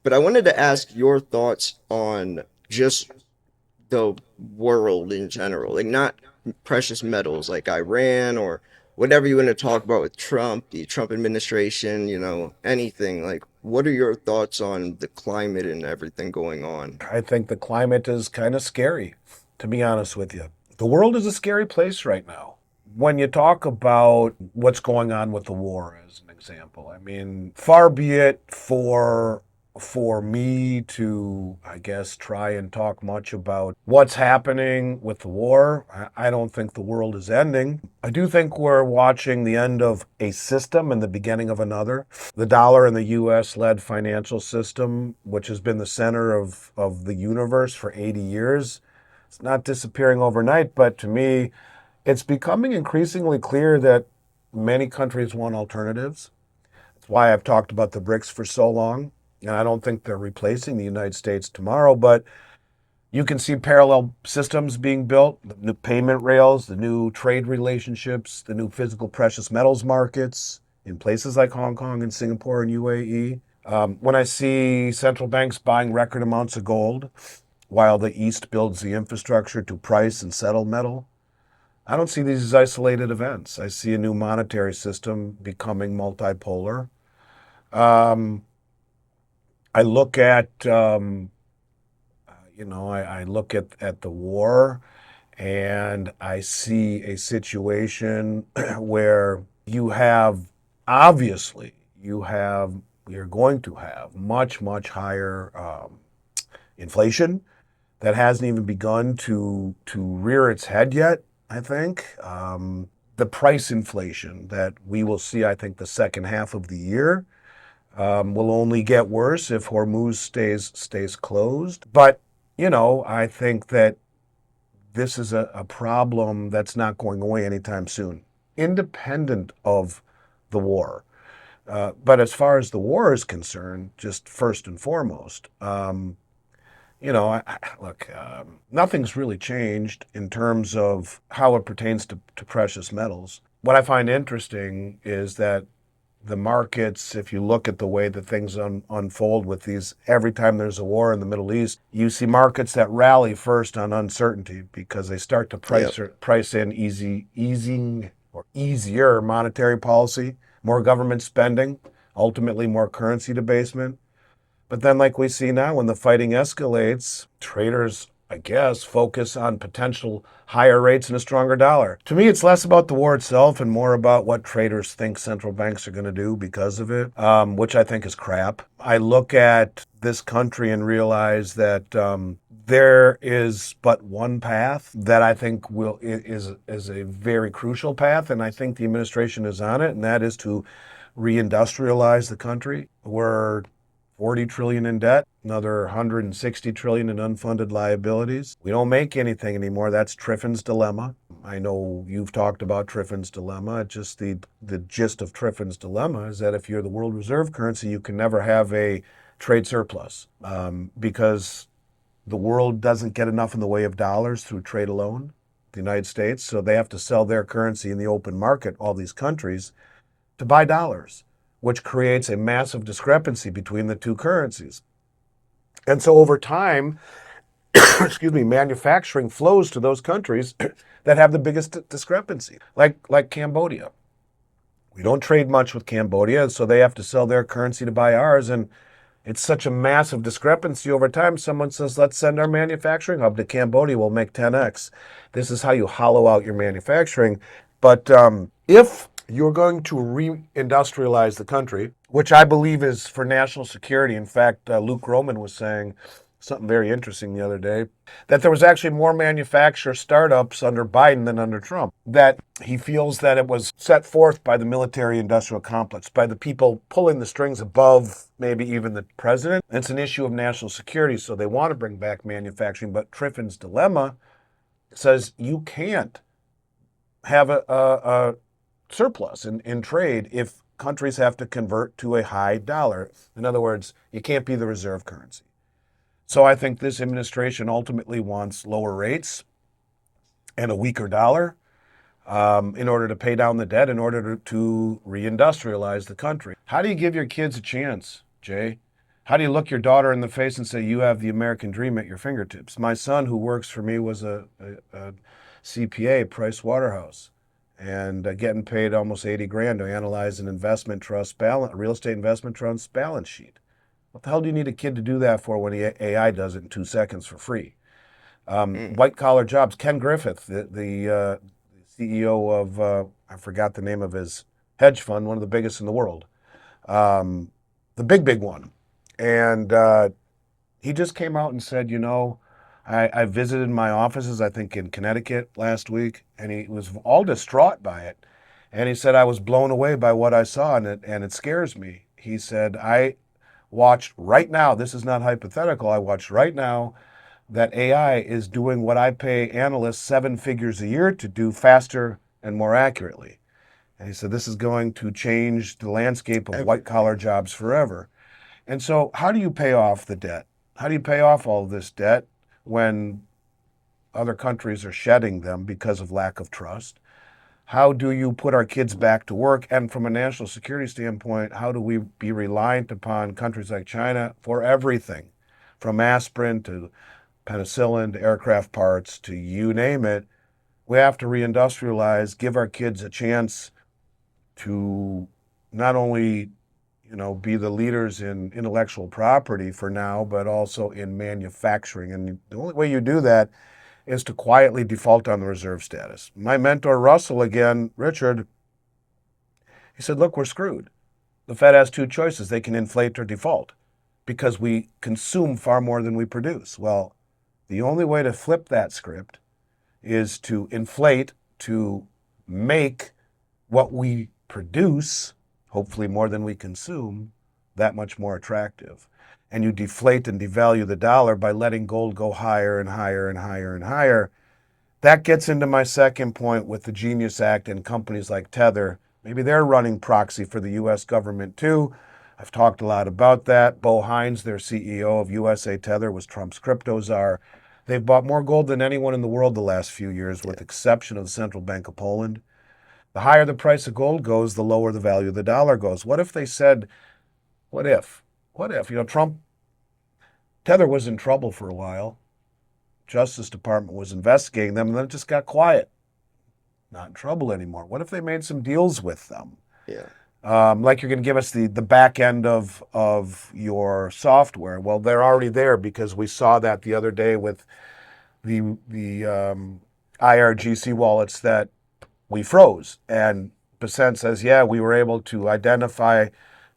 But I wanted to ask your thoughts on just the world in general, like not precious metals like Iran or whatever you want to talk about with Trump, the Trump administration, anything. Like, what are your thoughts on the climate and everything going on? I think the climate is kind of scary, to be honest with you. The world is a scary place right now. When you talk about what's going on with the war, as an example, I mean, far be it for me to, I guess, try and talk much about what's happening with the war. I don't think the world is ending. I do think we're watching the end of a system and the beginning of another. The dollar and the US led financial system, which has been the center of the universe for 80 years, it's not disappearing overnight, but to me, it's becoming increasingly clear that many countries want alternatives. That's why I've talked about the BRICS for so long. And I don't think they're replacing the United States tomorrow, but you can see parallel systems being built, the new payment rails, the new trade relationships, the new physical precious metals markets in places like Hong Kong and Singapore and UAE. When I see central banks buying record amounts of gold while the East builds the infrastructure to price and settle metal, I don't see these as isolated events. I see a new monetary system becoming multipolar. Um, I look at I look at the war and I see a situation where you have obviously you're going to have much higher inflation that hasn't even begun to rear its head yet. I think the price inflation that we will see, I think, the second half of the year will only get worse if Hormuz stays closed. But I think that this is a problem that's not going away anytime soon, independent of the war. But as far as the war is concerned, just first and foremost, look, nothing's really changed in terms of how it pertains to precious metals. What I find interesting is that the markets, if you look at the way that things unfold with these, every time there's a war in the Middle East, you see markets that rally first on uncertainty because they start to Yep. price in easing or easier monetary policy, more government spending, ultimately more currency debasement. But then, like we see now, when the fighting escalates, traders, I guess, focus on potential higher rates and a stronger dollar. To me, it's less about the war itself and more about what traders think central banks are going to do because of it, which I think is crap. I look at this country and realize that there is but one path that I think is a very crucial path, and I think the administration is on it, and that is to reindustrialize the country. We're 40 trillion in debt, another 160 trillion in unfunded liabilities. We don't make anything anymore. That's Triffin's dilemma. I know you've talked about Triffin's dilemma. Just the gist of Triffin's dilemma is that if you're the world reserve currency, you can never have a trade surplus because the world doesn't get enough in the way of dollars through trade alone, the United States. So they have to sell their currency in the open market, all these countries, to buy dollars, which creates a massive discrepancy between the two currencies. And so over time, excuse me, manufacturing flows to those countries that have the biggest discrepancy, like Cambodia. We don't trade much with Cambodia, so they have to sell their currency to buy ours. And it's such a massive discrepancy over time. Someone says, let's send our manufacturing hub to Cambodia. We'll make 10x. This is how you hollow out your manufacturing. But if you're going to reindustrialize the country, which I believe is for national security. In fact, Luke Roman was saying something very interesting the other day, that there was actually more manufacturer startups under Biden than under Trump, that he feels that it was set forth by the military industrial complex, by the people pulling the strings above maybe even the president. It's an issue of national security, so they want to bring back manufacturing. But Triffin's dilemma says you can't have a surplus in trade if countries have to convert to a high dollar. In other words, you can't be the reserve currency. So I think this administration ultimately wants lower rates and a weaker dollar in order to pay down the debt, in order to reindustrialize the country. How do you give your kids a chance, Jay? How do you look your daughter in the face and say you have the American dream at your fingertips? My son, who works for me, was a CPA, Price Waterhouse, and getting paid almost 80 grand to analyze an investment trust balance, a real estate investment trust balance sheet. What the hell do you need a kid to do that for when the AI does it in 2 seconds for free? Mm, White collar jobs. Ken Griffith, the CEO of I forgot the name of his hedge fund, one of the biggest in the world, um, the big one, and he just came out and said, I visited my offices, I think in Connecticut last week, and he was all distraught by it. And he said, I was blown away by what I saw, and it scares me. He said, I watched right now, this is not hypothetical, I watched right now that AI is doing what I pay analysts 7 figures a year to do faster and more accurately. And he said, this is going to change the landscape of white collar everything. jobs forever. And so, how do you pay off the debt? How do you pay off all of this debt when other countries are shedding them because of lack of trust? How do you put our kids back to work? And from a national security standpoint, how do we be reliant upon countries like China for everything, from aspirin to penicillin to aircraft parts to you name it? We have to reindustrialize, give our kids a chance to not only be the leaders in intellectual property for now, but also in manufacturing. And the only way you do that is to quietly default on the reserve status. My mentor, Russell, again, Richard, he said, look, we're screwed. The Fed has two choices. They can inflate or default because we consume far more than we produce. Well, the only way to flip that script is to inflate, to make what we produce, hopefully more than we consume, that much more attractive. And you deflate and devalue the dollar by letting gold go higher and higher and higher and higher. That gets into my second point with the Genius Act and companies like Tether. Maybe they're running proxy for the US government too. I've talked a lot about that. Bo Hines, their CEO of USA Tether, was Trump's crypto czar. They've bought more gold than anyone in the world the last few years, with Yeah, the exception of the Central Bank of Poland. The higher the price of gold goes, the lower the value of the dollar goes. What if they said, what if? What if? Trump, Tether was in trouble for a while. Justice Department was investigating them, and then it just got quiet. Not in trouble anymore. What if they made some deals with them? yeah, Like you're going to give us the back end of your software. Well, they're already there because we saw that the other day with the IRGC wallets that we froze. And Basent says, yeah, we were able to identify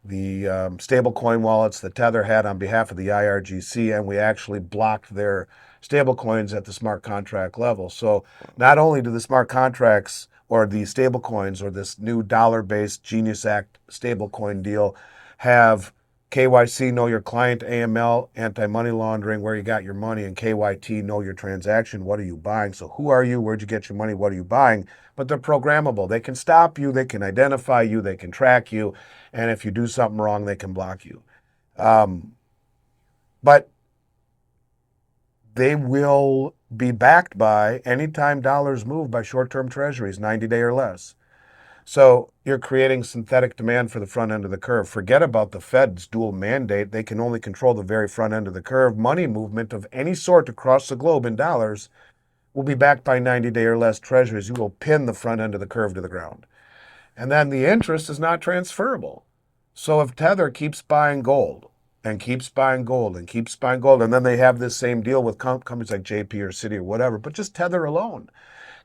the stablecoin wallets that Tether had on behalf of the IRGC, and we actually blocked their stablecoins at the smart contract level. So not only do the smart contracts or the stablecoins or this new dollar-based Genius Act stablecoin deal have KYC, know your client, AML, anti-money laundering, where you got your money, and KYT, know your transaction, what are you buying? So who are you, where'd you get your money, what are you buying? But they're programmable. They can stop you, they can identify you, they can track you, and if you do something wrong, they can block you. Um, but they will be backed by, anytime dollars move, by short-term treasuries, 90-day or less. So you're creating synthetic demand for the front end of the curve. Forget about the Fed's dual mandate. They can only control the very front end of the curve. Money movement of any sort across the globe in dollars will be backed by 90-day or less treasuries. You will pin the front end of the curve to the ground. And then the interest is not transferable. So if Tether keeps buying gold and keeps buying gold and keeps buying gold, and then they have this same deal with companies like JP or Citi or whatever, but just Tether alone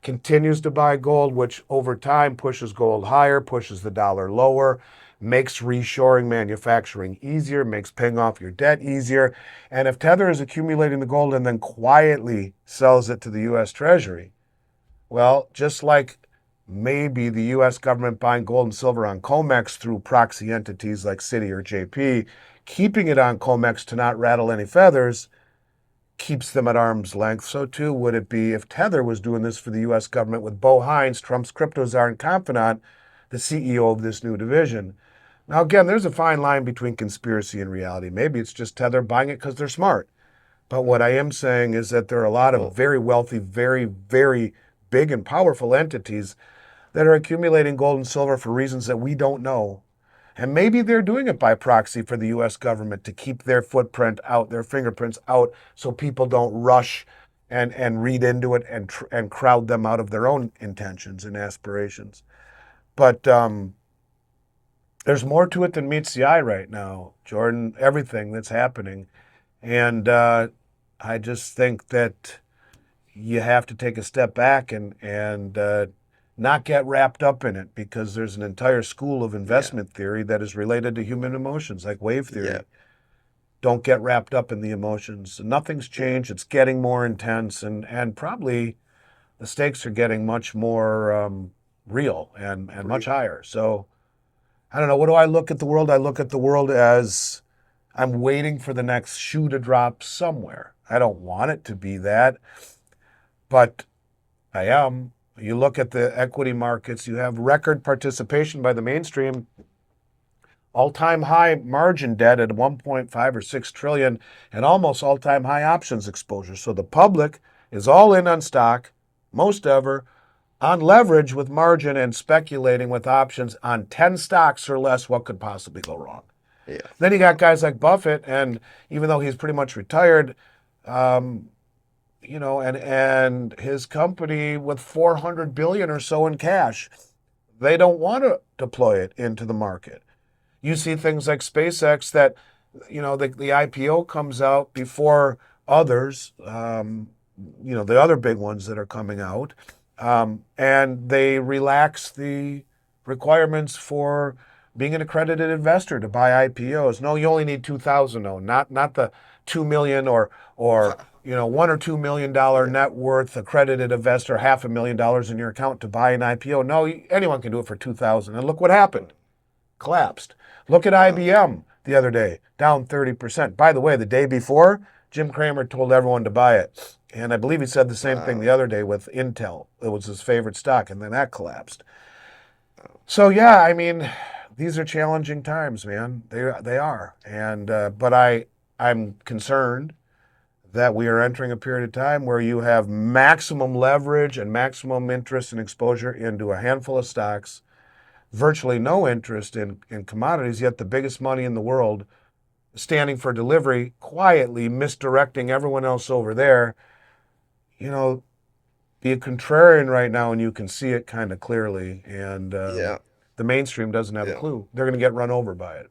continues to buy gold, which over time pushes gold higher, pushes the dollar lower, makes reshoring manufacturing easier, makes paying off your debt easier. And if Tether is accumulating the gold and then quietly sells it to the US Treasury, well, just like maybe the US government buying gold and silver on COMEX through proxy entities like Citi or JP, keeping it on COMEX to not rattle any feathers, keeps them at arm's length. So too would it be if Tether was doing this for the US government with Bo Hines, Trump's crypto czar and confidant, the CEO of this new division. Now, again, there's a fine line between conspiracy and reality. Maybe it's just Tether buying it because they're smart. But what I am saying is that there are a lot of well, very wealthy, very, very big and powerful entities that are accumulating gold and silver for reasons that we don't know. And maybe they're doing it by proxy for the US government to keep their footprint out, their fingerprints out, so people don't rush and read into it and crowd them out of their own intentions and aspirations. But there's more to it than meets the eye right now, Jordan, everything that's happening. And I just think that you have to take a step back and not get wrapped up in it, because there's an entire school of Yeah. investment theory that is related to human emotions, like wave Yeah. theory. Don't get wrapped up in the emotions. Nothing's Yeah. changed. It's getting more intense, and probably the stakes are getting much more real and much Real. higher. So I don't know. What do I look at the world? I look at the world as I'm waiting for the next shoe to drop somewhere. I don't want it to be that, but I am. You look at the equity markets, you have record participation by the mainstream, all-time high margin debt at 1.5 or 6 trillion, and almost all-time high options exposure. So the public is all in on stock, most ever, on leverage with margin and speculating with options on 10 stocks or less. What could possibly go wrong? Yeah. Then you got guys like Buffett, and even though he's pretty much retired, and his company with 400 billion or so in cash, they don't want to deploy it into the market. You see things like SpaceX that, the IPO comes out before others, the other big ones that are coming out, and they relax the requirements for being an accredited investor to buy IPOs. No, you only need 2,000. No, not the 2 million or Wow. $1 or $2 million Yeah. net worth accredited investor, $500,000 in your account to buy an IPO. No, anyone can do it for 2,000. And look what happened, collapsed. Look at Wow. IBM the other day, down 30%. By the way, the day before, Jim Cramer told everyone to buy it. And I believe he said the same thing the Wow. other day with Intel. It was his favorite stock, and then that collapsed. Wow. So yeah, I mean, these are challenging times, man. They are, and but I'm concerned that we are entering a period of time where you have maximum leverage and maximum interest and exposure into a handful of stocks, virtually no interest in commodities, yet the biggest money in the world standing for delivery, quietly misdirecting everyone else over there. You know, be a contrarian right now, and you can see it kind of clearly. And Yeah. the mainstream doesn't have a Yeah. clue. They're going to get run over by it.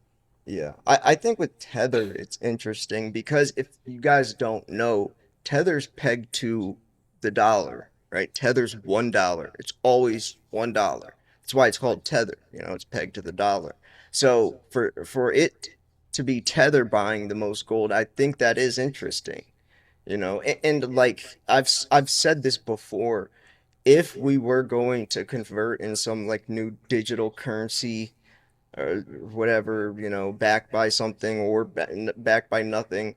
Yeah. I think with Tether, it's interesting because if you guys don't know, Tether's pegged to the dollar, right? Tether's $1. It's always $1. That's why it's called Tether. It's pegged to the dollar. So for it to be Tether buying the most gold, I think that is interesting. And like I've said this before, if we were going to convert in some like new digital currency or whatever, backed by something or backed by nothing,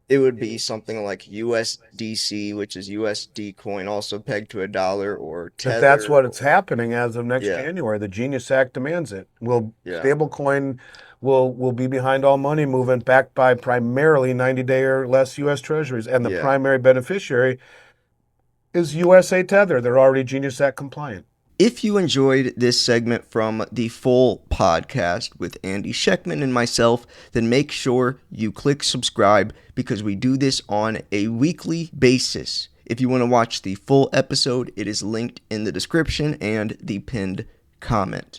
it would be something like USDC, which is USD coin, also pegged to a dollar, or But that's Tether, what it's or happening as of next yeah, January. The Genius Act demands it. Will yeah, stablecoin will be behind all money movement, backed by primarily 90-day or less U.S. Treasuries, and the yeah. primary beneficiary is USA Tether. They're already Genius Act compliant. If you enjoyed this segment from the full podcast with Andy Scheckman and myself, then make sure you click subscribe because we do this on a weekly basis. If you want to watch the full episode, it is linked in the description and the pinned comment.